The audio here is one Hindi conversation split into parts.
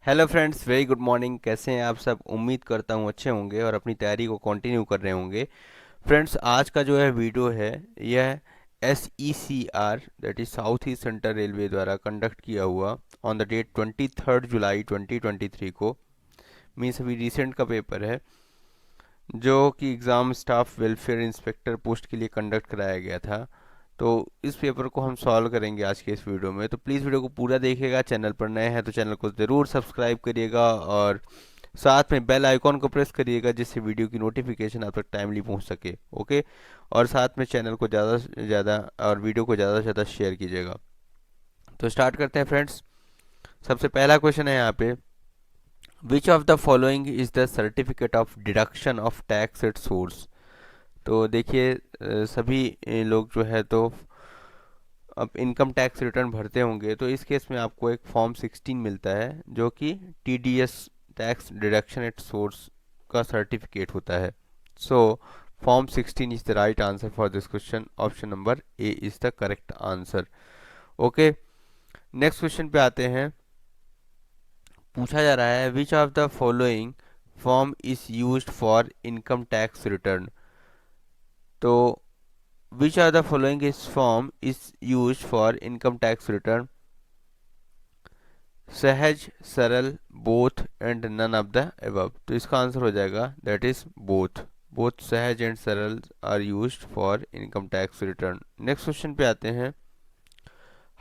Hello friends, very good morning. कैसे हैं आप सब? उम्मीद करता हूँ अच्छे होंगे और अपनी तैयारी को कंटिन्यू कर रहे होंगे। फ्रेंड्स, आज का जो है वीडियो है, यह SECR that is south east central railway द्वारा कंडक्ट किया हुआ ऑन द डेट 23 जुलाई 2023 को, मीन्स अभी रिसेंट का पेपर है, जो कि exam staff welfare inspector post के लिए कंडक्ट कराया गया था। तो इस पेपर को हम सॉल्व करेंगे आज के इस वीडियो में। तो प्लीज़ वीडियो को पूरा देखिएगा। चैनल पर नए हैं तो चैनल को ज़रूर सब्सक्राइब करिएगा और साथ में बेल आइकॉन को प्रेस करिएगा, जिससे वीडियो की नोटिफिकेशन आप तक टाइमली पहुंच सके। ओके। और साथ में चैनल को ज़्यादा से ज़्यादा और वीडियो को ज़्यादा से ज़्यादा शेयर कीजिएगा। तो स्टार्ट करते हैं फ्रेंड्स। सबसे पहला क्वेश्चन है यहाँ पे, विच of the following is the certificate of deduction of tax at source. तो देखिए, सभी लोग जो है तो अब इनकम टैक्स रिटर्न भरते होंगे, तो इस केस में आपको एक फॉर्म 16 मिलता है, जो कि TDS tax deduction at source का सर्टिफिकेट होता है। So form 16 is the right answer for this question. Option number A is the correct answer. Okay. Next question पे आते हैं। पूछा जा रहा है, which of the following form is used for income tax return. तो which are the following is form is used for income tax return? Sahaj, Saral, both and none of the above। तो इसका आंसर हो जाएगा that is both. Both Sahaj and Saral are used for income tax return. Next question पे आते हैं।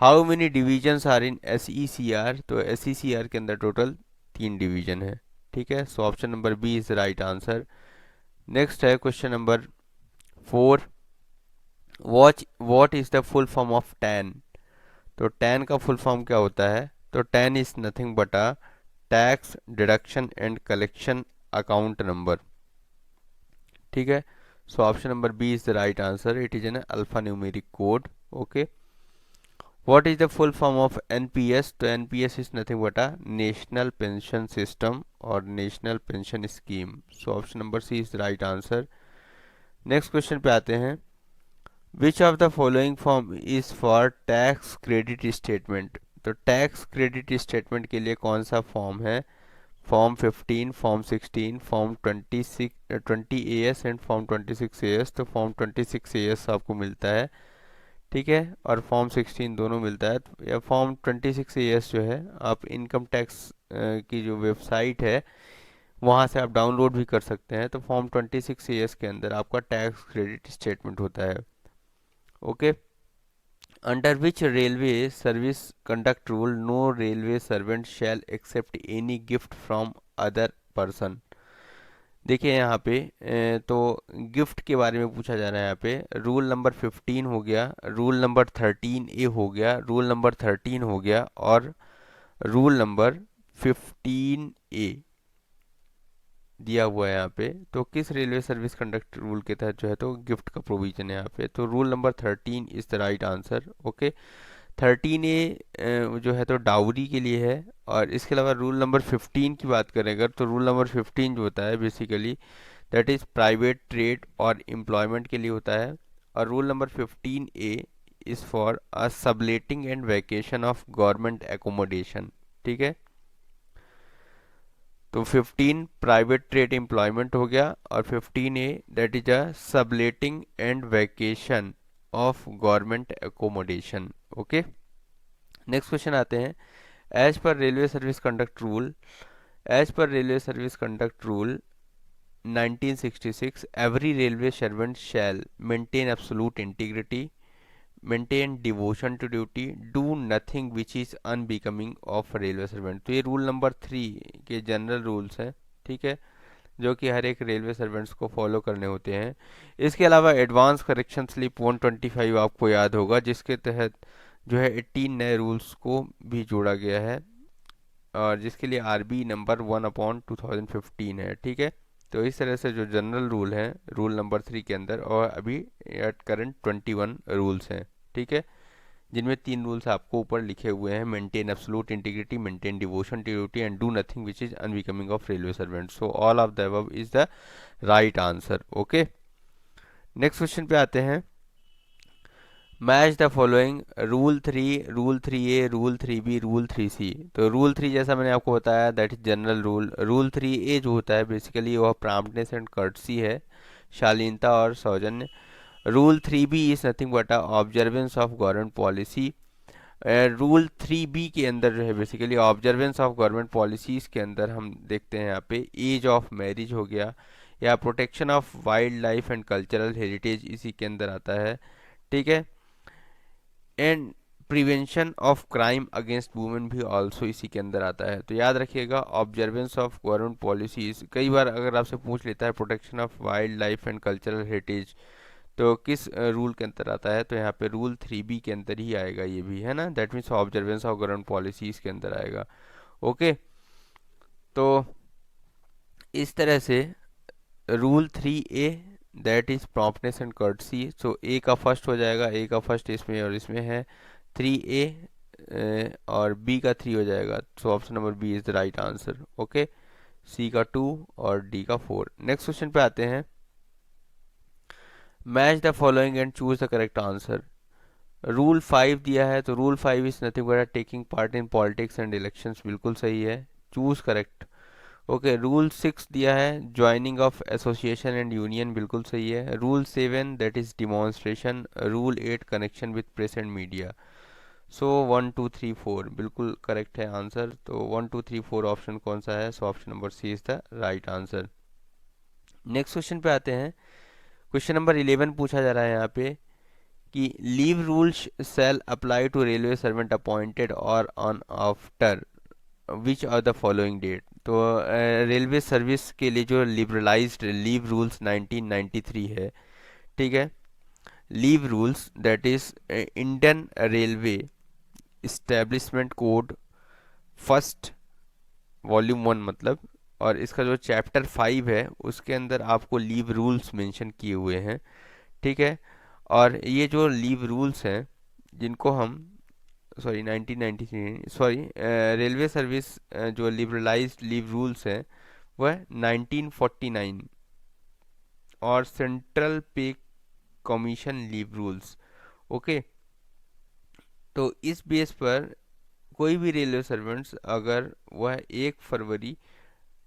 How many divisions are in SECR। तो SECR के अंदर टोटल 3 डिवीजन है। ठीक है, so option number B is the right answer. Next है question number 4। What is the full form of TAN. तो टैन का फुल फॉर्म क्या होता है? तो TAN is nothing but a tax deduction and collection account number. ठीक है, so option number B is the right answer. It is an alpha numeric code. Okay. What is the full form of NPS। तो NPS is nothing but a national pension system और national pension scheme. So option number C is the right answer. Next question पे आते हैं। Which of the following form is for tax credit statement. तो टैक्स क्रेडिट स्टेटमेंट के लिए कौन सा फॉर्म है? Form 15, form 16, form 20AS and form 26AS। तो फॉर्म 26AS आपको मिलता है। ठीक है, और फॉर्म 16 दोनों मिलता है। या फॉर्म 26AS जो है, आप इनकम टैक्स की जो वेबसाइट है वहाँ से आप डाउनलोड भी कर सकते हैं। तो फॉर्म 26AS के अंदर आपका टैक्स क्रेडिट स्टेटमेंट होता है। Okay. Under which railway service conduct rule no railway servant shall accept any gift from other person। देखिए यहाँ पे तो गिफ्ट के बारे में पूछा जा रहा है। यहाँ पे रूल नंबर 15 हो गया, रूल नंबर 13A हो गया, रूल नंबर 13 हो गया और रूल नंबर 15A दिया हुआ है यहाँ पे। तो किस रेलवे सर्विस कंडक्ट रूल के तहत जो है तो गिफ्ट का प्रोविजन है यहाँ पे? तो rule number 13 is the right answer. Okay. 13A जो है तो डाउरी के लिए है। और इसके अलावा रूल नंबर 15 की बात करें अगर, तो रूल नंबर 15 जो होता है basically that is private trade और एम्प्लॉयमेंट के लिए होता है। और rule number 15A is for a subletting and vacation of government accommodation. ठीक है, तो 15 प्राइवेट ट्रेड एम्प्लॉयमेंट हो गया और 15A that is a subletting and vacation of government accommodation. Okay. Next question आते हैं। As per railway service conduct rule, as per railway service conduct rule 1966 every railway servant shall maintain absolute integrity, maintain devotion to duty, do nothing which is unbecoming of railway servant. तो ये रूल नंबर 3 के जनरल रूल्स हैं। ठीक है, जो कि हर एक रेलवे सर्वेंट्स को फॉलो करने होते हैं। इसके अलावा एडवांस करेक्शन स्लिप 125 आपको याद होगा, जिसके तहत जो है 18 नए रूल्स को भी जोड़ा गया है और जिसके लिए RB नंबर 1/2015 है। ठीक है, तो इस तरह से जो जनरल रूल हैं रूल नंबर 3 के अंदर, और अभी एट करंट 21 रूल्स हैं। ठीक है, जिनमें 3 रूल्स आपको ऊपर लिखे हुए हैं, maintain absolute integrity, maintain devotion to duty and do nothing which is unbecoming of railway servant. So all of the above is the right answer. Okay. Next question पे आते हैं। Match the following rule 3, rule 3A, rule 3B, rule 3C। तो रूल 3 जैसा मैंने आपको बताया that is general rule. Rule 3A जो होता है बेसिकली वह प्रॉम्प्टनेस एंड कर्टसी है, शालीनता और सौजन्य। Rule 3B is nothing but a observance of government policy. Rule 3B के अंदर जो है basically observance of government policies के अंदर हम देखते हैं यहाँ पे एज ऑफ मैरिज हो गया, या protection of wild life and cultural heritage इसी के अंदर आता है। ठीक है, and prevention of crime against women भी ऑल्सो इसी के अंदर आता है। तो याद रखिएगा ऑब्जर्वेंस ऑफ गवर्नमेंट पॉलिसीज, कई बार अगर आपसे पूछ लेता है protection of wild life and cultural heritage तो किस रूल के अंदर आता है, तो यहाँ पे रूल 3B के अंदर ही आएगा ये भी, है ना। That means observance of government policies के अंदर आएगा। ओके, तो इस तरह से rule 3A that is promptness and courtesy, so A का फर्स्ट हो जाएगा, ए का फर्स्ट इसमें और इसमें है 3A, और बी का 3 हो जाएगा, so option number B is the right answer. Okay, C का 2 और डी का 4। नेक्स्ट क्वेश्चन पे आते हैं। Match the following and choose the correct answer. Rule 5 दिया है, तो rule 5 is nothing but taking part in politics and elections, बिल्कुल सही है, चूज करेक्ट। ओके, रूल 6 दिया है joining of association and union, बिल्कुल सही है। Rule 7 that is demonstration. Rule 8 connection with press and media. सो 1 2 3 4 बिल्कुल करेक्ट है आंसर। तो 1 2 3 4 ऑप्शन कौन सा है, so option number C is the right answer. Next question पे आते हैं। क्वेश्चन नंबर 11 पूछा जा रहा है यहाँ पे कि leave rules shall apply to railway servant appointed और on after which are the following date. तो रेलवे सर्विस के लिए जो लिबरलाइज्ड लीव रूल्स 1993 है, ठीक है, leave rules that is Indian railway establishment code first volume 1 मतलब, और इसका जो चैप्टर 5 है उसके अंदर आपको लीव रूल्स मेंशन किए हुए हैं। ठीक है, और ये जो लीव रूल्स हैं जिनको हम, सॉरी 1993, सॉरी रेलवे सर्विस जो लिबरलाइज्ड लीव रूल्स हैं वह 1949, और सेंट्रल पे कमीशन लीव रूल्स। ओके, तो इस बेस पर कोई भी रेलवे सर्वेंट्स अगर वह 1 फरवरी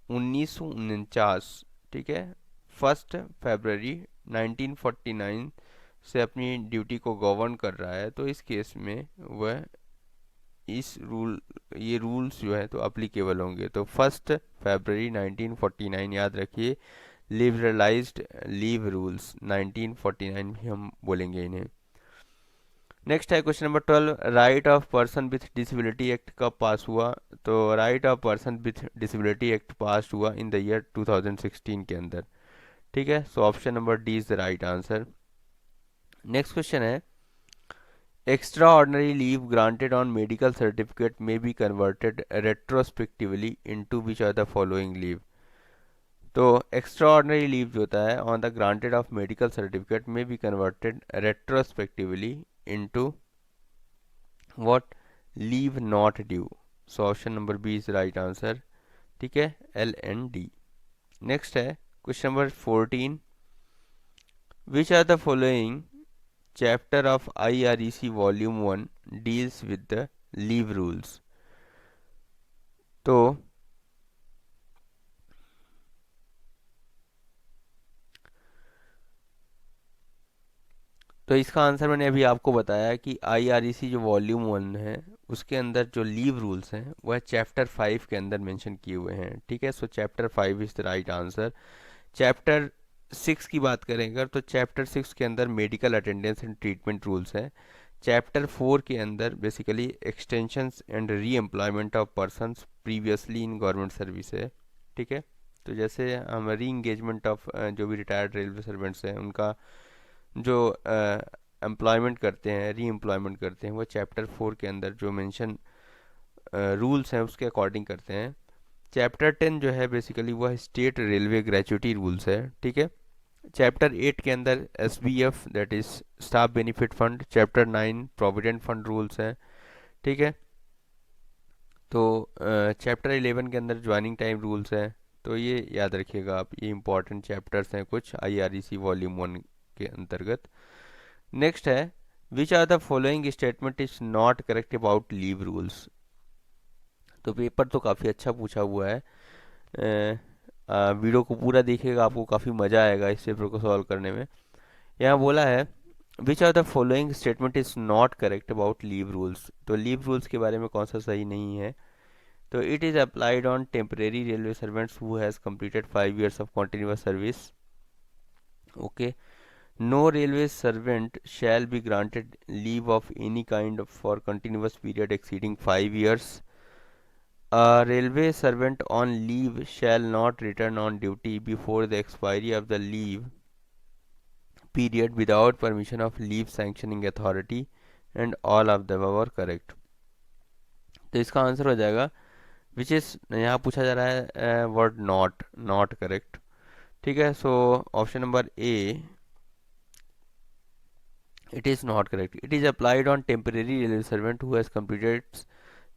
1949, ठीक है, 1 फरवरी 1949 से अपनी ड्यूटी को गवर्न कर रहा है, तो इस केस में वह इस रूल ये रूल्स जो है तो अप्लीकेबल होंगे। तो 1 फरवरी 1949 याद रखिए, लिबरलाइज्ड लीव रूल्स 1949 भी हम बोलेंगे इन्हें। नेक्स्ट है question number 12, right of person with disability act कब पास हुआ। तो right of person with disability act पास हुआ इन द ईयर 2016 के अंदर। ठीक है, so option number D is the right answer. Next question है, extraordinary leave granted on medical certificate may be converted retrospectively into which are the following leave। तो extraordinary leave जो होता है on the granted of medical certificate may be converted retrospectively into what, leave not due। so option number B is the right answer। ठीक है, L and D। नेक्स्ट है question number 14, which are the following chapter of IREC volume 1 deals with the leave rules। तो इसका आंसर मैंने अभी आपको बताया कि IREC जो वॉल्यूम 1 है उसके अंदर जो लीव रूल्स हैं वह चैप्टर 5 के अंदर मेंशन किए हुए हैं। ठीक है, सो chapter 5 is the right answer. Chapter 6 की बात करें अगर, तो चैप्टर 6 के अंदर medical attendance and treatment rules हैं। चैप्टर 4 के अंदर basically extensions and re employment of persons previously in government service है। ठीक है, तो जैसे हम री इंगेजमेंट ऑफ जो भी रिटायर्ड रेलवे सर्वेंट्स हैं उनका जो एम्प्लॉयमेंट करते हैं, री एम्प्लॉयमेंट करते हैं, वो चैप्टर 4 के अंदर जो मेंशन रूल्स हैं उसके अकॉर्डिंग करते हैं। चैप्टर 10 जो है बेसिकली वह स्टेट रेलवे ग्रेचुटी रूल्स है। ठीक है, चैप्टर 8 के अंदर SBF that is staff benefit fund. Chapter 9 provident fund rules हैं। ठीक है, तो चैप्टर 11 के अंदर ज्वाइनिंग टाइम रूल्स हैं। तो ये याद रखिएगा आप, ये इंपॉर्टेंट चैप्टर्स हैं कुछ IREC वॉल्यूम 1 के अंतर्गत। नेक्स्ट है which are the following statement is not correct about leave rules. तो पेपर तो काफ़ी अच्छा पूछा हुआ है। वीडियो को पूरा देखिएगा, आपको काफ़ी मज़ा आएगा इस पेपर को सॉल्व करने में। यहाँ बोला है which are the following statement is not correct about leave rules. तो लीव रूल्स के बारे में कौन सा सही नहीं है। तो it is applied on temporary railway servants who has completed 5 years of continuous service. Okay. No railway servant shall be granted leave of any kind for continuous period exceeding 5 years. A railway servant on leave shall not return on duty before the expiry of the leave period without permission of leave sanctioning authority, and all of the above are correct. तो इसका आंसर हो जाएगा विच इज, यहाँ पूछा जा रहा है वर्ड नॉट, नॉट करेक्ट। ठीक है, so option number A, it is not correct. It is applied on temporary railway servant who has completed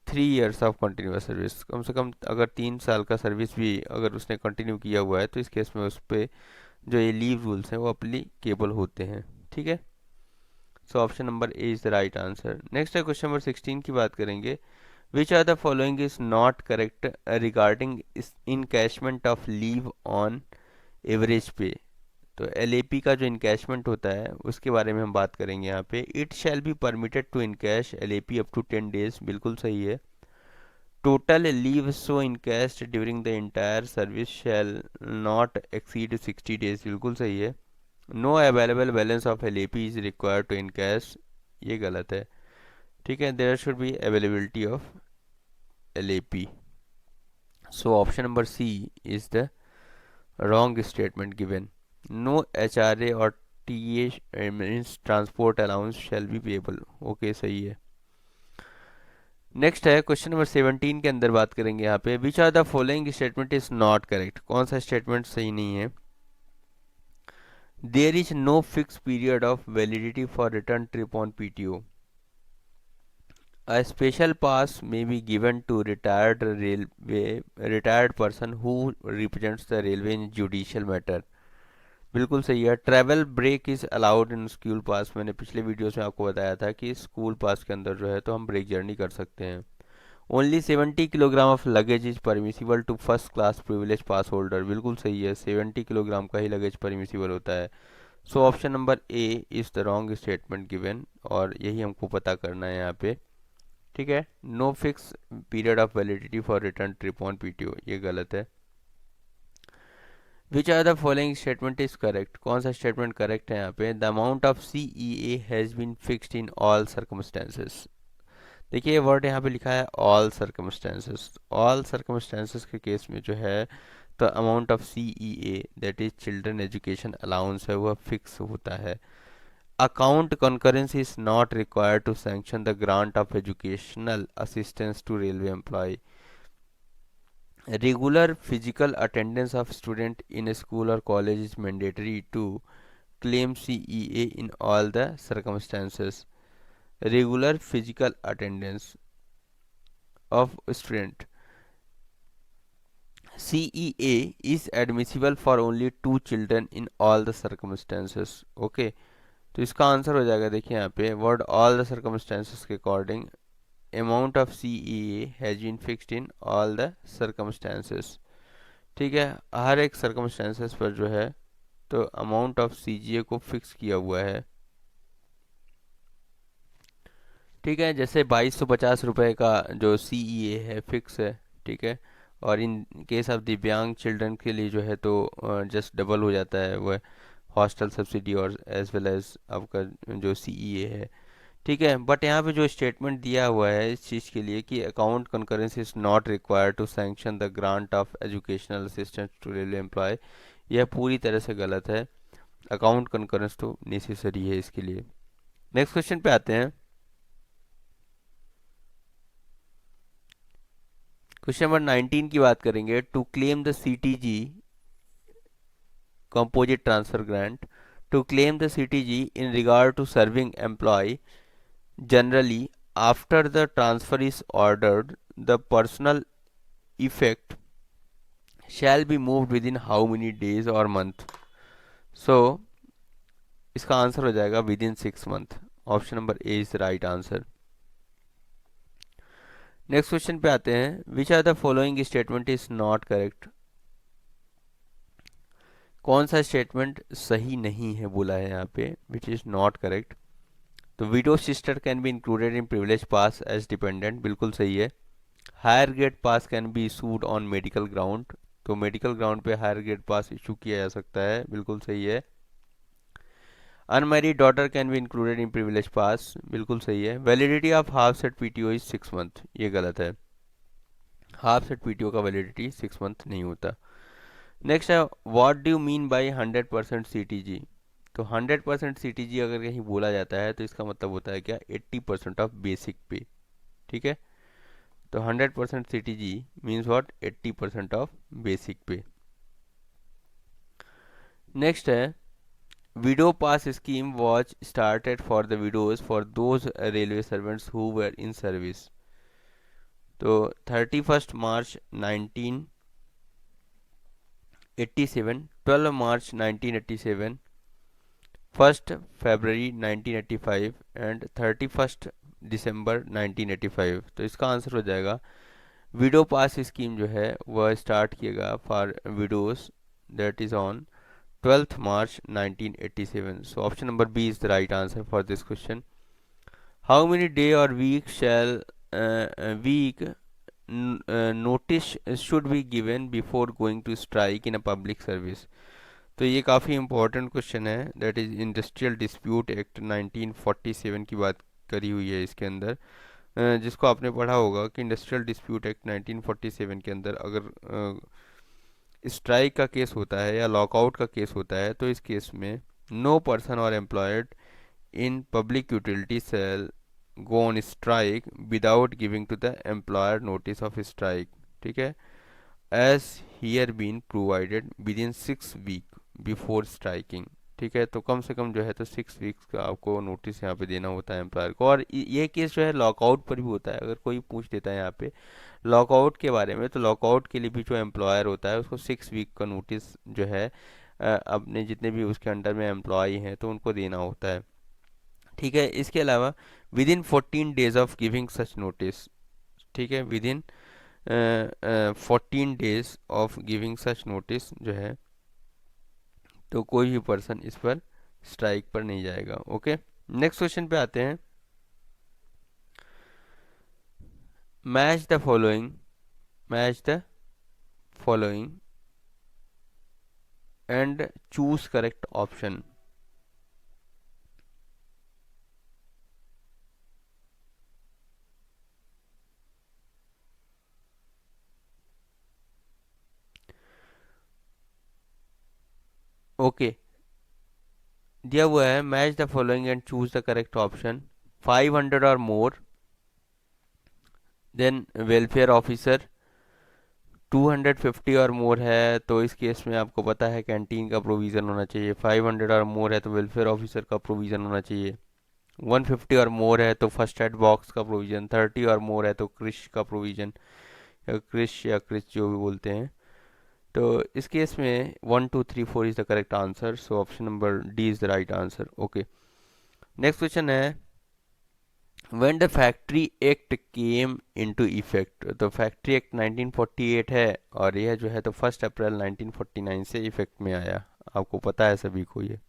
3 years of continuous service. कम से कम अगर 3 साल का सर्विस भी अगर उसने कंटिन्यू किया हुआ है तो इस केस में उस पर जो ये लीव रूल्स हैं वो अप्लीकेबल होते हैं। ठीक है, so option number A is the right answer. Next है क्वेश्चन नंबर 16 की बात करेंगे। Which are the following is not correct regarding encashment of leave on average pay. तो एलएपी का जो इनकैशमेंट होता है उसके बारे में हम बात करेंगे यहाँ पे। It shall be permitted to encash LAP up to 10 days, बिल्कुल सही है। Total leave so encashed during the entire service shall not exceed 60 days, बिल्कुल सही है। No available balance of LAP is required to encash, ये गलत है। ठीक है, there should be availability of LAP. So option number C is the wrong statement given. No HRA और TA means transport allowance shall be payable, okay सही है। नेक्स्ट है क्वेश्चन नंबर 17 के अंदर बात करेंगे यहाँ पे। Which are the following statement is not correct. कौन सा स्टेटमेंट सही नहीं है। There is no fix period of validity for return trip on PTO. A special pass may be given to retired person who represents the railway in judicial matter, बिल्कुल सही है। Travel break is allowed in school pass. मैंने पिछले वीडियोस में आपको बताया था कि स्कूल पास के अंदर जो है तो हम ब्रेक जर्नी कर सकते हैं। Only 70 kilogram of luggage is permissible to first class privilege pass holder, बिल्कुल सही है। 70 किलोग्राम का ही लगेज परमिसिबल होता है। So option number A is the wrong statement given, और यही हमको पता करना है यहाँ पे। ठीक है, no fix period of validity for return trip on PTO, ये गलत है। Which are the following statement is correct. कौन सा स्टेटमेंट करेक्ट है यहाँ पे। The amount of CEA has been fixed in all circumstances. देखिए वर्ड यहाँ पे लिखा है ऑल सर्कमस्टेंसेस। ऑल सर्कमस्टेंसेस के केस में जो है तो amount of CEA that is children education allowance है वह फिक्स होता है। Account concurrence is not required to sanction the grant of educational assistance to railway employee. Regular physical attendance of student in a school or college is mandatory to claim CEA in all the circumstances. Regular physical attendance of student, CEA is admissible for only 2 children in all the circumstances. Okay, तो इसका आंसर हो जाएगा, देखिए यहाँ पे वर्ड ऑल द सर्कमस्टेंसेस के according amount of CEA has been fixed in all the circumstances. ठीक है, हर एक सर्कमस्टेंसेस पर जो है तो अमाउंट ऑफ CGA को फिक्स किया हुआ है। ठीक है, जैसे 2250 रुपये का जो CEA है फिक्स है। ठीक है, और इन केस ऑफ दिव्यांग चिल्ड्रन के लिए जो है तो जस्ट डबल हो जाता है वह हॉस्टल सब्सिडी और एज वेल एज आपका जो CEA है। ठीक है, बट यहाँ पे जो स्टेटमेंट दिया हुआ है इस चीज़ के लिए कि account concurrence is not required to sanction the grant of educational assistance to railway employee, यह पूरी तरह से गलत है। अकाउंट कंकरेंस तो नेसेसरी है इसके लिए। नेक्स्ट क्वेश्चन पे आते हैं। क्वेश्चन नंबर 19 की बात करेंगे। To claim the CTG composite transfer grant, to claim the CTG in regard to serving employee, generally after the transfer is ordered the personal effect shall be moved within how many days or month. So इसका आंसर हो जाएगा within 6 month। Option number A is the right answer. Next question पे आते हैं, which are the following statement is not correct. कौन सा स्टेटमेंट सही नहीं है बोला है यहाँ पे, विच इज नॉट करेक्ट। तो widow sister can be included in privilege pass as dependent, बिल्कुल सही है। Higher grade pass can be issued on medical ground, तो मेडिकल ग्राउंड पे हायर ग्रेड पास इशू किया जा सकता है, बिल्कुल सही है। Unmarried daughter can be included in privilege pass, बिल्कुल सही है। Validity of half set PTO is 6 month, ये गलत है। हाफ सेट पीटीओ का वैलिडिटी 6 मंथ नहीं होता। नेक्स्ट है, what do you mean by 100% CTG. तो 100% सीटीजी अगर कहीं बोला जाता है तो इसका मतलब होता है क्या, 80% ऑफ बेसिक पे। ठीक है, तो 100% CTG means what, 80% of basic पे। नेक्स्ट है, window pass scheme was started for the widows for those railway servants who were in service. तो 31 मार्च 1987, 12 मार्च 1987, 1 फरवरी 1985 एंड 31 दिसंबर 1985। तो इसका आंसर हो जाएगा, विडो पास स्कीम जो है वह स्टार्ट किएगा for widows, that is on 12 March 1987। So option number B is the right answer for this question. How many day और week shall week notice should be given before going to strike in a public service. तो ये काफ़ी इंपॉर्टेंट क्वेश्चन है, that is industrial dispute act 1947 की बात करी हुई है इसके अंदर। जिसको आपने पढ़ा होगा कि इंडस्ट्रियल डिस्प्यूट एक्ट 1947 के अंदर अगर स्ट्राइक का केस होता है या लॉकआउट का केस होता है, तो इस केस में no person or employed in public utility cell go on strike without giving to the employer notice of strike. ठीक है, as here been provided within 6 week before striking. ठीक है, तो कम से कम जो है तो 6 वीक्स का आपको नोटिस यहाँ पे देना होता है एम्प्लॉयर को। और ये केस जो है लॉकआउट पर भी होता है, अगर कोई पूछ देता है यहाँ पे लॉकआउट के बारे में, तो लॉकआउट के लिए भी जो एम्प्लॉयर होता है उसको 6 वीक का नोटिस जो है अपने जितने भी उसके अंडर में एम्प्लॉय हैं तो उनको देना होता है। ठीक है, इसके अलावा with in 14 days of giving such notice. ठीक है, with in 14 days of giving such notice जो है, तो कोई भी पर्सन इस पर स्ट्राइक पर नहीं जाएगा। ओके, नेक्स्ट क्वेश्चन पे आते हैं। Match the following, match the following and choose correct option. Okay, दिया हुआ है, match the following and choose the correct option. 500 और मोर, देन वेलफेयर ऑफिसर। 250 और मोर है तो इस केस में आपको पता है कैंटीन का प्रोविज़न होना चाहिए। 500 और मोर है तो वेलफेयर ऑफिसर का प्रोविज़न होना चाहिए। 150 और मोर है तो फर्स्ट एड बॉक्स का प्रोविज़न। 30 और मोर है तो क्रिश का प्रोविज़न, या क्रिश या क्रिश जो भी बोलते हैं। तो इस केस में 1 2 3 4 is the correct answer, so option number D is the right answer. Okay, next question है, when the factory act came into effect. तो फैक्ट्री एक्ट 1948 है और यह जो है तो 1 अप्रैल 1949 से इफेक्ट में आया, आपको पता है सभी को ये।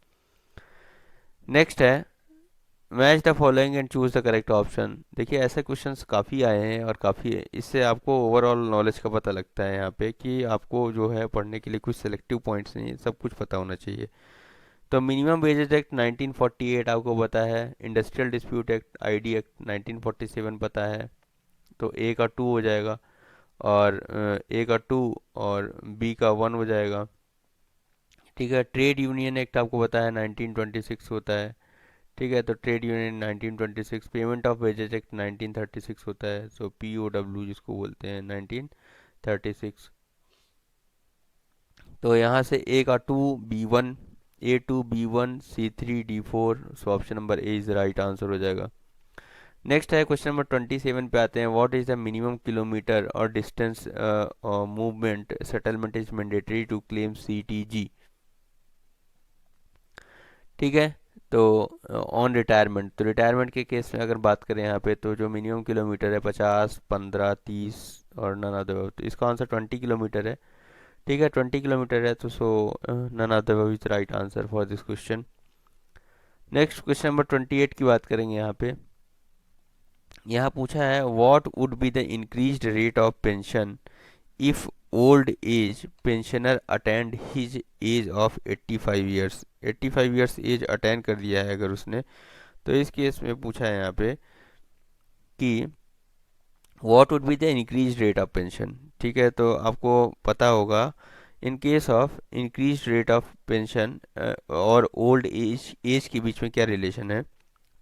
नेक्स्ट है, match the following and choose the correct option. देखिए ऐसे क्वेश्चंस काफ़ी आए हैं और काफ़ी, इससे आपको ओवरऑल नॉलेज का पता लगता है यहाँ पे कि आपको जो है पढ़ने के लिए कुछ सिलेक्टिव पॉइंट्स नहीं, सब कुछ पता होना चाहिए। तो मिनिमम वेजेस एक्ट 1948 आपको पता है, industrial dispute act ID act 1947 पता है, तो ए का 2 हो जाएगा और ए का 2 और बी का 1 हो जाएगा। ठीक है, ट्रेड यूनियन एक्ट आपको पता है 1926 होता है। ठीक है, तो trade union 1926। Payment of wages act 1936 होता है, सो POW जिसको बोलते हैं 1936। तो यहाँ से ए का 2 B1, A2 B1 C3 D4, so option number A is right answer हो जाएगा। नेक्स्ट है क्वेश्चन नंबर 27 पे आते हैं, what is the minimum kilometre और distance movement settlement is mandatory to claim CTG। ठीक है, तो ऑन रिटायरमेंट, तो रिटायरमेंट के केस में अगर बात करें यहाँ पे, तो जो मिनिमम किलोमीटर है 50, 15, 30 और नन अदर, तो इसका आंसर 20 किलोमीटर है। ठीक है, 20 किलोमीटर है, तो so none other is right answer for this question. Next question number 28 की बात करेंगे यहाँ पे। यहाँ पूछा है what would be the increased rate of pension if old age pensioner attend his age of 85 years. 85 years age attend कर दिया है अगर उसने, तो इस केस में पूछा है यहाँ पे कि what would be the increase rate of pension. ठीक है, तो आपको पता होगा in case of increase rate of pension और ओल्ड एज एज के बीच में क्या रिलेशन है।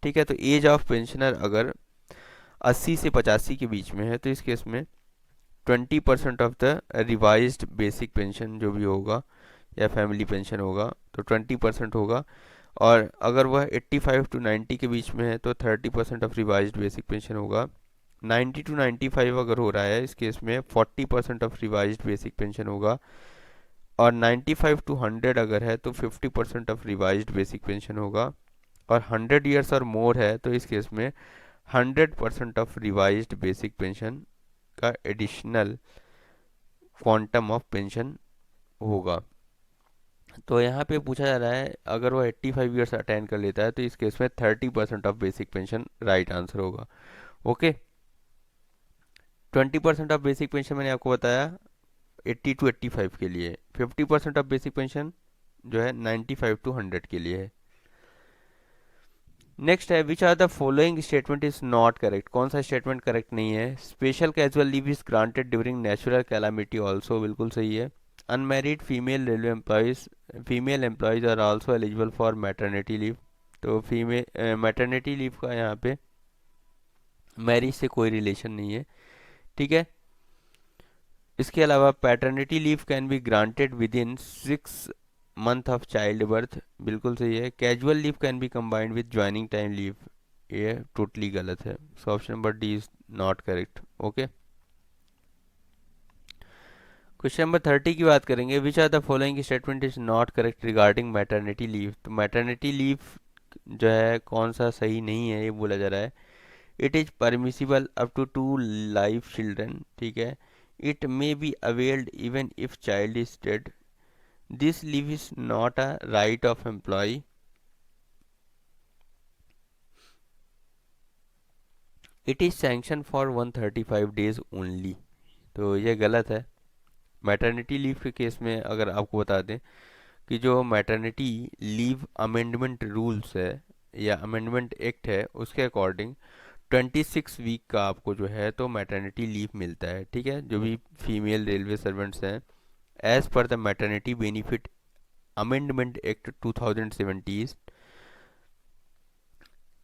ठीक है, तो एज ऑफ पेंशनर अगर 80 से 85 के बीच में है, तो इस केस में 20% of the revised basic pension जो भी होगा या फैमिली पेंशन होगा, तो 20% होगा। और अगर वह 85 टू 90 के बीच में है, तो 30% ऑफ रिवाइज्ड बेसिक पेंशन होगा। 90 टू 95 अगर हो रहा है, इस केस में 40% ऑफ रिवाइज्ड बेसिक पेंशन होगा। और 95 टू 100 अगर है, तो 50% ऑफ रिवाइज्ड बेसिक पेंशन होगा। और 100 ईयर्स और मोर है, तो इस केस में 100% ऑफ रिवाइज्ड बेसिक पेंशन का एडिशनल क्वांटम ऑफ पेंशन होगा। तो यहाँ पे पूछा जा रहा है अगर वो 85 ईयर्स अटेंड कर लेता है, तो इस केस में 30% of basic pension right answer होगा। ओके, 20% ऑफ बेसिक पेंशन मैंने आपको बताया 80 टू 85 के लिए, 50% ऑफ बेसिक पेंशन जो है 95 टू 100 के लिए है। नेक्स्ट है which are the following statement is not correct. कौन सा स्टेटमेंट करेक्ट नहीं है। Special casual leave is granted during natural calamity also, बिल्कुल सही है। Unmarried female employees are also eligible for maternity leave, तो फीमेल मैटरनिटी लीव का यहाँ पे मैरिज से कोई रिलेशन नहीं है। ठीक है, इसके अलावा paternity leave can be granted within 6 month of child birth, बिल्कुल सही है। Casual leave can be combined with joining time leave, ये टोटली गलत है। So option number D is not correct. Okay, question number 30 की बात करेंगे। Which are the following statement is not correct regarding maternity leave. तो मैटरनिटी लीव जो है कौन सा सही नहीं है, ये बोला जा रहा है। It is permissible up to 2 live children. ठीक है, it may be availed even if child is dead. This leave is not a right of employee. It is sanction for 135 days only, तो ये गलत है। मैटरनिटी लीव के केस में अगर आपको बता दें कि जो मैटरनिटी लीव अमेंडमेंट रूल्स है या अमेंडमेंट एक्ट है, उसके अकॉर्डिंग 26 वीक का आपको जो है तो मैटरनिटी लीव मिलता है। ठीक है, जो भी फीमेल रेलवे सर्वेंट्स हैं, as per the maternity benefit amendment act 2017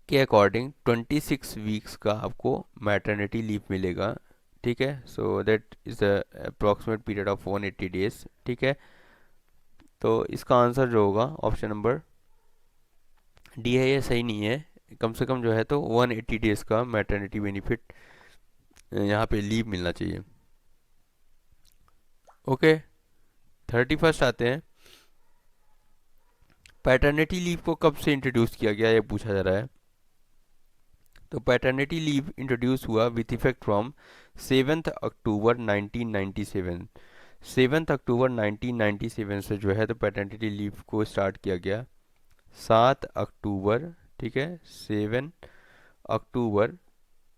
के अकॉर्डिंग 26 वीक्स का आपको मैटरनिटी लीव मिलेगा। ठीक है, so that is approximate period of 180 days. ठीक है, तो इसका आंसर जो होगा ऑप्शन नंबर डी है, ये सही नहीं है। कम से कम जो है तो 180 डेज का मैटरनिटी बेनिफिट यहाँ पे लीव मिलना चाहिए। ओके, 31 आते हैं। पैटर्निटी लीव को कब से इंट्रोड्यूस किया गया, ये पूछा जा रहा है। तो पैटर्निटी लीव इंट्रोड्यूस हुआ विथ इफेक्ट फ्रॉम 7 अक्टूबर 1997। 7 अक्टूबर 1997 से जो है तो पैटर्निटी लीव को स्टार्ट किया गया। 7 अक्टूबर, ठीक है, 7 अक्टूबर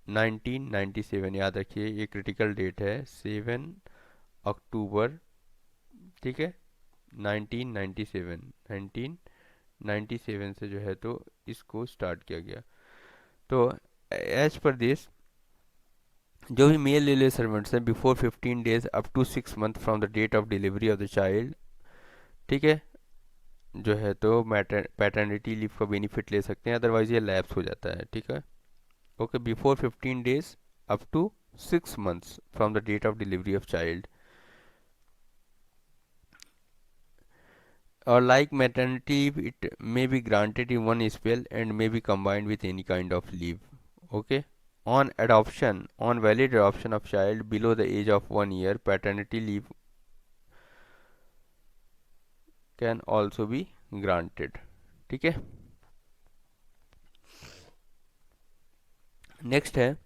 1997, याद रखिए ये क्रिटिकल डेट है। 7 अक्टूबर, ठीक है, 1997 से जो है तो इसको स्टार्ट किया गया। तो एज पर दिस जो भी मेल रेलवे सर्वेंट्स हैं before 15 days up to 6 month from the date of delivery of the child, ठीक है, जो है तो पैटर्निटी लीव का बेनिफिट ले सकते हैं, अदरवाइज ये लैप्स हो जाता है। ठीक है, okay, before 15 days up to 6 months from the date of delivery of child. Or like maternity leave, it may be granted in one spell and may be combined with any kind of leave. Okay. On valid adoption of child below the age of 1 year, paternity leave can also be granted. ठीक है, नेक्स्ट है,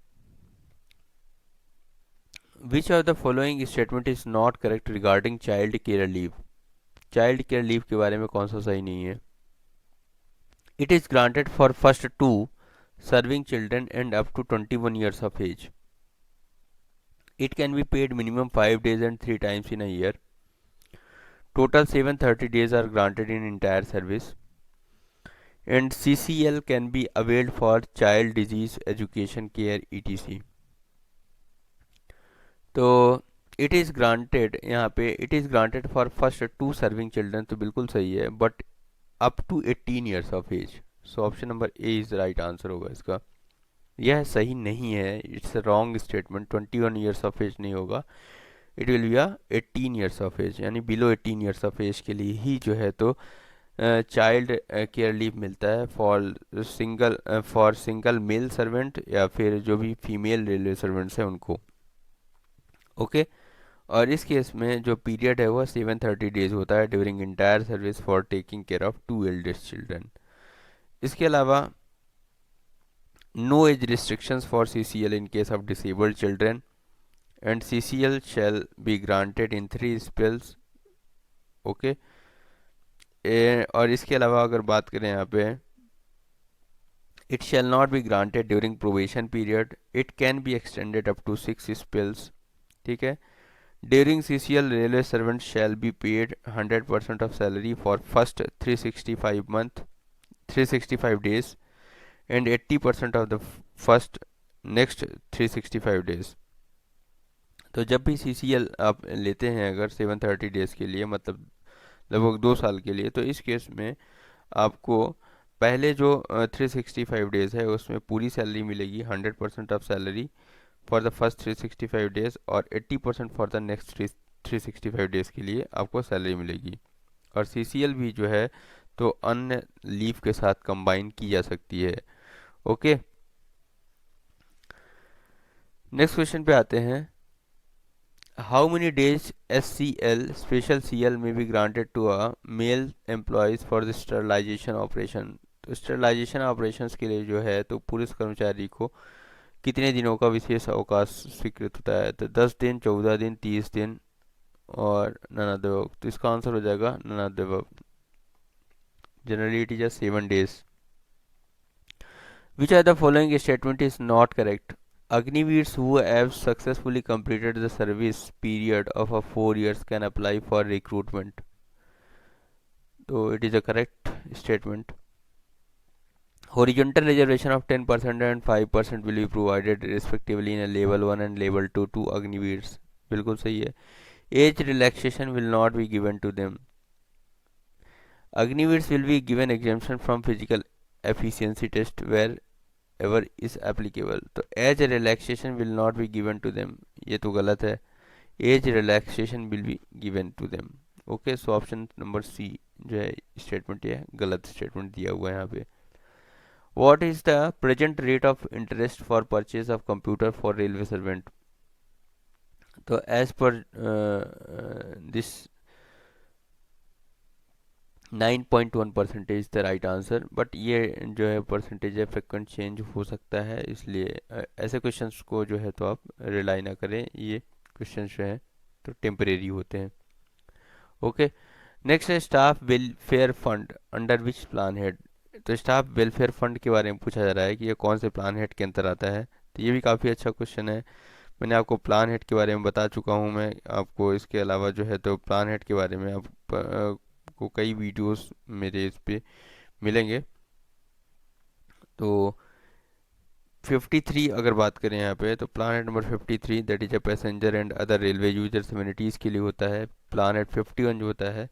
which of the following statement is not correct regarding child care leave. Child care leave के बारे में कौन सा सही नहीं है। It is granted for first two serving children and up to 21 years of age. It can be paid minimum 5 days and 3 times in a year. Total 730 days are granted in entire service. And CCL can be availed for child disease education care etc. तो इट इज़ ग्रांटेड, यहाँ पे it is granted for first two serving children, तो बिल्कुल सही है, but up to 18 years of age. So option number A is right answer होगा इसका। यह सही नहीं है, it's wrong statement. 21 years of age नहीं होगा, it will be 18 years of age, यानी बिलो 18 ईयर्स ऑफ एज के लिए ही जो है तो चाइल्ड केयर लीव मिलता है फॉर सिंगल मेल सर्वेंट या फिर जो भी फीमेल रेलवे सर्वेंट्स हैं उनको। ओके और इस केस में जो पीरियड है वह 730 डेज होता है during entire service for taking care of 2 eldest children. इसके अलावा no age restrictions for CCL in case of disabled children and CCL shall be granted in 3 spells। Okay और इसके अलावा अगर बात करें यहाँ पे, it shall not be granted during probation period, it can be extended up to 6 spells। ठीक है, during CCL railway servant shall be paid 100% of salary for first 365 days and 80% of the first next 365 days। तो जब भी CCL आप लेते हैं अगर 730 डेज़ के लिए, मतलब लगभग 2 साल के लिए, तो इस केस में आपको पहले जो 365 डेज़ है उसमें पूरी सैलरी मिलेगी, 100% of salary for the first 365 days और 80% फॉर द नेक्स्ट 365 डेज़ के लिए आपको सैलरी मिलेगी। और CCL भी जो है तो अन्य लीव के साथ कंबाइन की जा सकती है। ओके नेक्स्ट क्वेश्चन पे आते हैं, how many days SCL special CL में be granted to a male employees for the sterilisation operation. तो स्टरलाइजेशन ऑपरेशंस के लिए जो है तो पुलिस कर्मचारी को कितने दिनों का विशेष अवकाश स्वीकृत होता है। तो 10 दिन, 14 दिन, 30 दिन और नन ऑफ द अबव। तो इसका आंसर हो जाएगा none of the above. Generally it is 7 days. Which are the following statement is not correct. Agniveers who have successfully completed the service period of 4 years can apply for recruitment। So it is a correct statement। Horizontal reservation of 10% and 5% will be provided respectively in a level 1 and level 2 to Agniveers। बिल्कुल सही है। Age relaxation will not be given to them। Agniveers will be given exemption from physical efficiency test where ever is applicable. तो age relaxation will not be given to them, ये तो गलत है। Age relaxation will be given to them. Okay so option number C जो है स्टेटमेंट ये गलत स्टेटमेंट दिया हुआ है यहाँ पे। What is the present rate of interest for purchase of computer for railway servant. तो as per this 9.1% the right answer, but ये जो है परसेंटेज है फ्रिक्वेंट चेंज हो सकता है, इसलिए ऐसे क्वेश्चंस को जो है तो आप रिलाई ना करें, ये क्वेश्चंस जो है तो टेम्परेरी होते हैं। ओके नेक्स्ट है staff welfare fund under which plan head. तो स्टाफ वेलफेयर फंड के बारे में पूछा जा रहा है कि ये कौन से प्लान हेड के अंतर आता है। तो ये भी काफ़ी अच्छा क्वेश्चन है। मैंने आपको प्लान हेड के बारे में बता चुका हूँ, मैं आपको इसके अलावा जो है तो प्लान हेड के बारे में को कई वीडियोस मेरे इस पे मिलेंगे। तो 53 अगर बात करें यहाँ पे, तो plan number 53 that is a passenger and other railway users amenities के लिए होता है। प्लान 51 जो होता है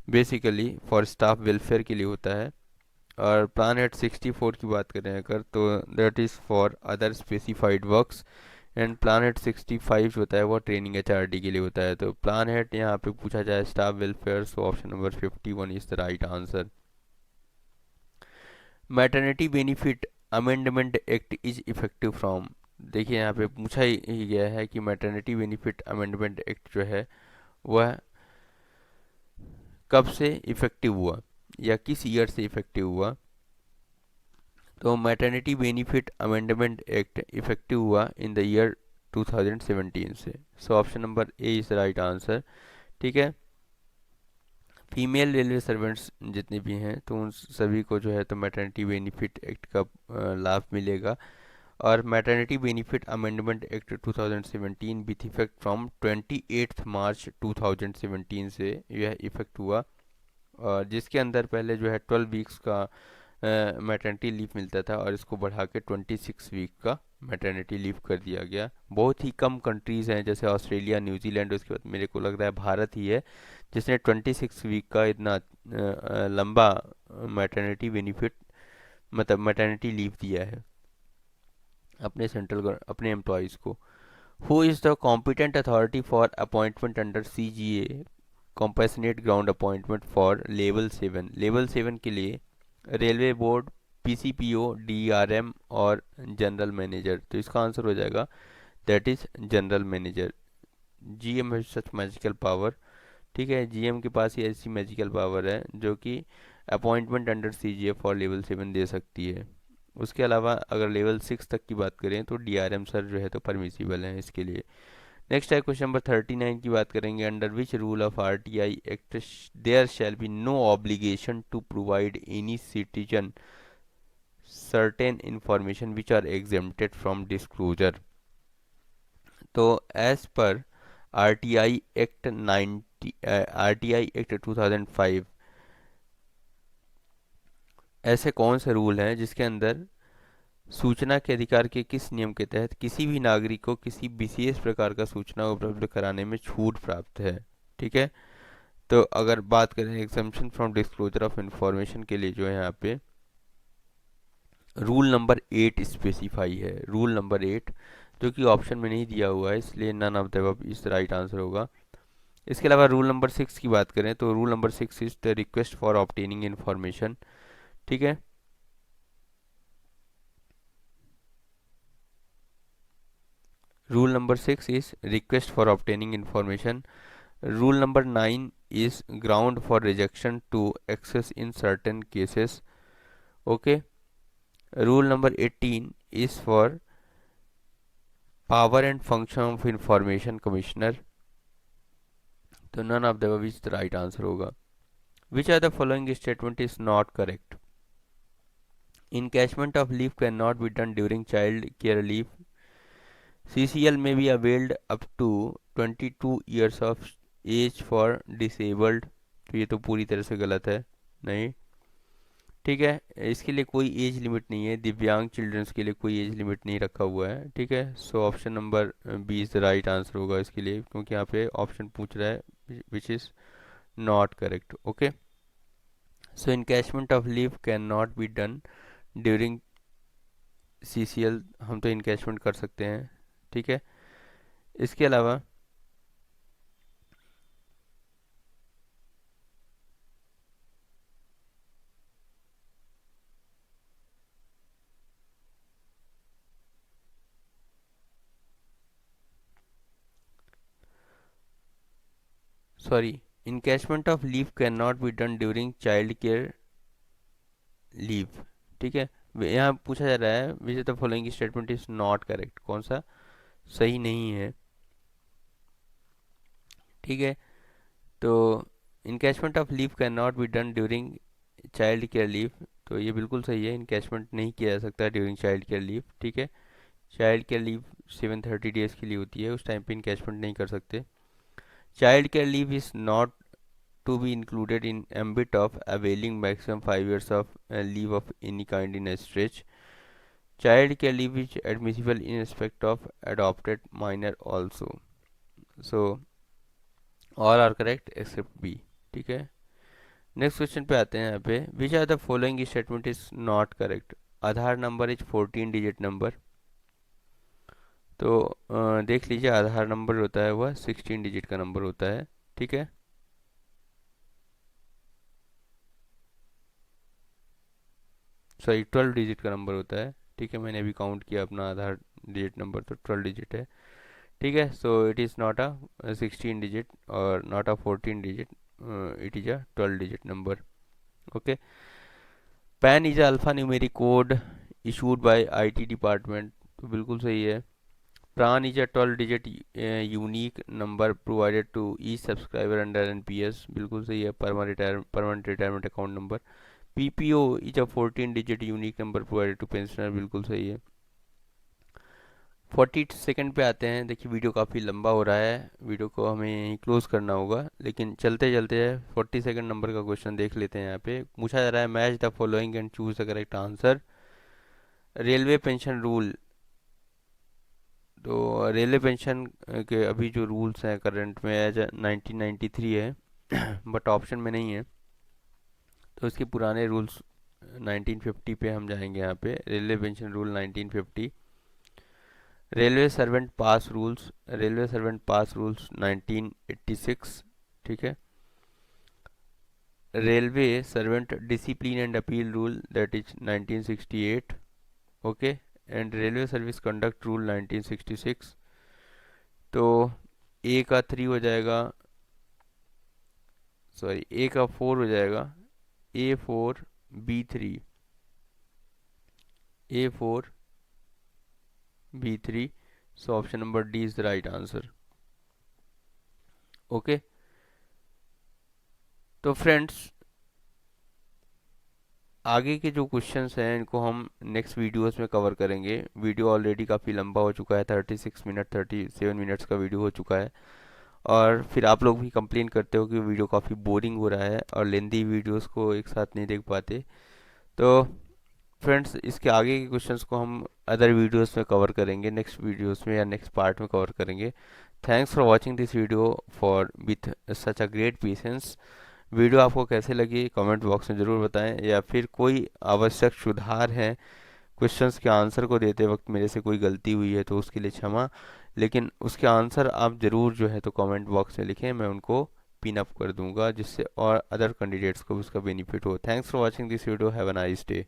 बेसिकली फॉर स्टाफ वेलफेयर के लिए होता है। और प्लान 64 की बात करें अगर, तो that is for other specified works. And plan 65 जो होता है वो ट्रेनिंग HRD के लिए होता है। तो प्लान यहाँ पे पूछा जाए staff welfare, so option number 51 is the right answer. Maternity benefit amendment act is effective from. देखिए यहाँ पे पूछा ही गया है कि मैटरनिटी बेनिफिट अमेंडमेंट एक्ट जो है वह कब से इफेक्टिव हुआ या किस ईयर से इफेक्टिव हुआ। तो maternity benefit amendment act effective हुआ इन द ईयर 2017 से। सो option number A is the right answer. ठीक है। फीमेल रेलवे सर्वेंट्स जितने भी हैं तो उन सभी को जो है तो मैटरनिटी बेनिफिट एक्ट का लाभ मिलेगा। और maternity benefit amendment act 2017 with effect from 28 मार्च 2017 से यह इफेक्ट हुआ। और जिसके अंदर पहले जो है 12 वीक्स का मैटरनिटी लीव मिलता था और इसको बढ़ा के 26 वीक का मैटरनिटी लीव कर दिया गया। बहुत ही कम कंट्रीज़ हैं जैसे ऑस्ट्रेलिया, न्यूजीलैंड, उसके बाद मेरे को लग रहा है भारत ही है जिसने 26 वीक का इतना लंबा मैटरनिटी बेनिफिट मतलब मैटरनिटी लीव दिया है अपने अपने एम्प्लॉयज़ को। Who is the competent authority for appointment under CGA compassionate ground appointment for level 7 के लिए रेलवे बोर्ड, PCPO, DRM और जनरल मैनेजर। तो इसका आंसर हो जाएगा that is general manager. GM है सच मैजिकल पावर। ठीक है, GM के पास ही ऐसी मैजिकल पावर है जो कि appointment under CGA for level 7 दे सकती है। उसके अलावा अगर लेवल 6 तक की बात करें तो DRM सर जो है तो परमिसिबल है इसके लिए। नेक्स्ट है क्वेश्चन नंबर 39 की बात करेंगे। Under which rule of RTI act there shall be no obligation to provide any citizen certain information which are exempted from disclosure। तो एज पर आरटीआई एक्ट 2005 ऐसे कौन से रूल हैं जिसके अंदर सूचना के अधिकार के किस नियम के तहत किसी भी नागरिक को किसी विशेष प्रकार का सूचना उपलब्ध कराने में छूट प्राप्त है। ठीक है। तो अगर बात करें exemption from disclosure of information के लिए जो है यहाँ पे रूल नंबर 8 स्पेसिफाई है। रूल नंबर 8 जो कि ऑप्शन में नहीं दिया हुआ है इसलिए नन ऑफ द अबव इस राइट आंसर होगा। इसके अलावा रूल नंबर 6 की बात करें तो rule number 6 is the request for obtaining information. ठीक है। Rule number 6 is request for obtaining information. Rule number 9 is ground for rejection to access in certain cases. Okay. Rule number 18 is for power and function of information commissioner. तो none of the above is the right answer होगा। Which are the following statement is not correct. Encashment of leave cannot be done during child care leave. CCL may be availed up to 22 years of age for disabled। तो ये तो पूरी तरह से गलत है। नहीं। ठीक है। इसके लिए कोई एज लिमिट नहीं है। दिव्यांग चिल्ड्रंस के लिए कोई एज लिमिट नहीं रखा हुआ है। ठीक है। So option number B is the right answer होगा इसके लिए क्योंकि यहाँ पे ऑप्शन पूछ रहा है which is not correct. Okay. So encashment of leave can not be done during CCL। हम तो इनकैशमेंट कर सकते हैं। ठीक है। इसके अलावा sorry encashment of leave can not be done during child care leave. ठीक है। यहाँ पूछा जा रहा है which the following statement is not correct, कौन सा सही नहीं है। ठीक है। तो encashment of leave can not be done during child care leave, तो ये बिल्कुल सही है। इनकैशमेंट नहीं किया जा सकता ड्यूरिंग चाइल्ड केयर लीव। ठीक है। चाइल्ड केयर लीव 730 डेज़ के लिए होती है, उस टाइम पे इनकैशमेंट नहीं कर सकते। Child care leave is not to be included in ambit of availing maximum 5 years of leave of any kind in a stretch. Child care leave is admissible in respect of adopted minor also. So all are correct except B। ठीक है। नेक्स्ट क्वेश्चन पे आते हैं। यहाँ पे which are the following statement is not correct. Aadhaar number is 14 digit number. तो देख लीजिए आधार नंबर होता है वह 16 डिजिट का नंबर होता है। ठीक है। सॉरी 12 डिजिट का नंबर होता है। ठीक है। मैंने अभी काउंट किया अपना आधार डिजिट नंबर तो 12 डिजिट है। ठीक है। So it is not a 16 digit और not a 14 digit, it is a 12 digit number. Okay. PAN is alpha numeric code issued by IT department, तो बिल्कुल सही है। PRAN is a 12 digit unique number provided to each subscriber under NPS, बिल्कुल सही है। Permanent retirement account number. PPO is a 14 digit unique number provided to pensioner, बिल्कुल सही है। 42 सेकंड पे आते हैं। देखिए वीडियो काफ़ी लंबा हो रहा है, वीडियो को हमें यहीं क्लोज करना होगा, लेकिन चलते चलते 42 सेकंड नंबर का क्वेश्चन देख लेते हैं। यहाँ पे पूछा जा रहा है match the following and choose the correct answer. Railway pension rule, तो रेलवे पेंशन के अभी जो रूल्स हैं करंट में एज 1993 है बट ऑप्शन में नहीं है, तो इसके पुराने रूल्स 1950 पे हम जाएंगे। यहाँ पे railway pension rule 1950। Railway servant pass rules, railway servant pass rules 1986, ठीक है। Railway servant discipline and appeal rule that is 1968, okay. And railway service conduct rule 1966। तो ए का 3 हो जाएगा, सॉरी ए का 4 हो जाएगा, A4 B3, A4 B3। So option number D is the right answer, okay. तो फ्रेंड्स आगे के जो क्वेश्चंस हैं इनको हम नेक्स्ट वीडियोस में कवर करेंगे। वीडियो ऑलरेडी काफ़ी लंबा हो चुका है, 36 मिनट 37 मिनट्स का वीडियो हो चुका है। और फिर आप लोग भी कंप्लेन करते हो कि वीडियो काफ़ी बोरिंग हो रहा है और लेंदी वीडियोस को एक साथ नहीं देख पाते। तो फ्रेंड्स इसके आगे के क्वेश्चंस को हम अदर वीडियोस में कवर करेंगे, नेक्स्ट वीडियोस में या नेक्स्ट पार्ट में कवर करेंगे। Thanks for watching this video for with such a great patience. Video आपको कैसे लगी कमेंट बॉक्स में ज़रूर बताएं, या फिर कोई आवश्यक सुधार है क्वेश्चंस के आंसर को देते वक्त मेरे से कोई गलती हुई है तो उसके लिए क्षमा, लेकिन उसके आंसर आप ज़रूर जो है तो कमेंट बॉक्स में लिखें, मैं उनको पिन अप कर दूंगा जिससे और अदर कैंडिडेट्स को भी उसका बेनिफिट हो। Thanks for watching this video, have a nice day.